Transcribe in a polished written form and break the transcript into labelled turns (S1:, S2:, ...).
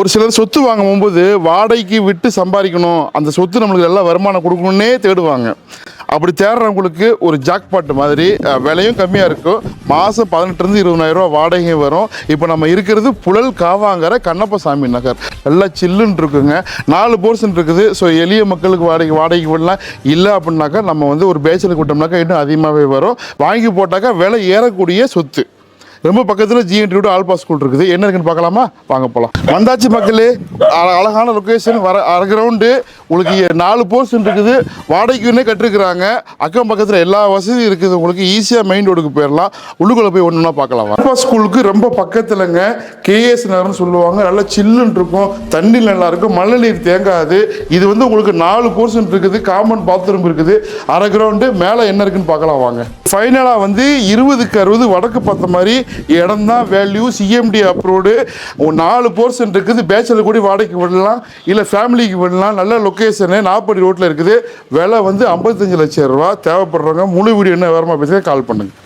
S1: ஒரு சிலர் சொத்து வாங்கும்போது வாடகைக்கு விட்டு சம்பாதிக்கணும், அந்த சொத்து நம்மளுக்கு நல்லா வருமானம் கொடுக்கணுன்னே தேடுவாங்க. அப்படி தேடுறவங்களுக்கு ஒரு ஜாக்பாட் மாதிரி விலையும் கம்மியாக இருக்கும். மாதம் 18,000 20,000 ரூபா வாடகையும் வரும். இப்போ நம்ம இருக்கிறது புழல் காவாங்கரை கண்ணப்பசாமி நகர். நல்லா சில்லுன்னு இருக்குங்க. 4 போர்ஷன் இருக்குது. ஸோ எளிய மக்களுக்கு வாடகைக்கு விடலாம். இல்லை அப்படின்னாக்கா நம்ம வந்து ஒரு பேச்சலுக்கு விட்டோம்னாக்கா இன்னும் அதிகமாகவே வரும். வாங்கி போட்டாக்கா விலை ஏறக்கூடிய சொத்து. ரொம்ப பக்கத்தில் ஜிஎன்டி ஆல்பா ஸ்கூல் இருக்குது. என்ன இருக்குன்னு பார்க்கலாமா? வாங்க போகலாம். வந்தாச்சு மக்களே, அழகான லொக்கேஷன். கிரவுண்டு உங்களுக்கு 4 போர்ஷன் இருக்குது. வாடகைக்குன்னே கட்டிருக்கிறாங்க. அக்கம் பக்கத்தில் எல்லா வசதியும் இருக்குது. உங்களுக்கு ஈஸியாக மெயின் ரோடுக்கு போயிடலாம். உள்ளுக்குள்ளே போய் ஒன்றுனா பார்க்கலாம். ஆல்பா ஸ்கூலுக்கு ரொம்ப பக்கத்துலங்க கேஎஸ் நகர்னு சொல்லுவாங்க. நல்லா சில்லுன்னு இருக்கும், தண்ணி நல்லா இருக்கும், மழை நீர் தேங்காது. இது வந்து உங்களுக்கு 4 போர்ஷன் இருக்குது. காமன் பாத்ரூம் இருக்குது. அரை கிரவுண்டு. மேலே என்ன இருக்குன்னு பார்க்கலாம் வாங்க. ஃபைனலாக வந்து 20க்கு 60 வடக்கு பார்த்த மாதிரி இடம் தான் வேல்யூ. CMD approved. 4 போர்ஷன் இருக்குது. பேச்சலர் கூட வாடகைக்கு விடலாம், இல்லை ஃபேமிலிக்கு விடலாம். நல்ல லொக்கேஷனு 40 ரோட்டில் இருக்குது. விலை வந்து 55 லட்சம் ரூபா. தேவைப்படுறவங்க முழு வீடியோ என்ன வேறமா பேசுங்க, கால் பண்ணுங்கள்.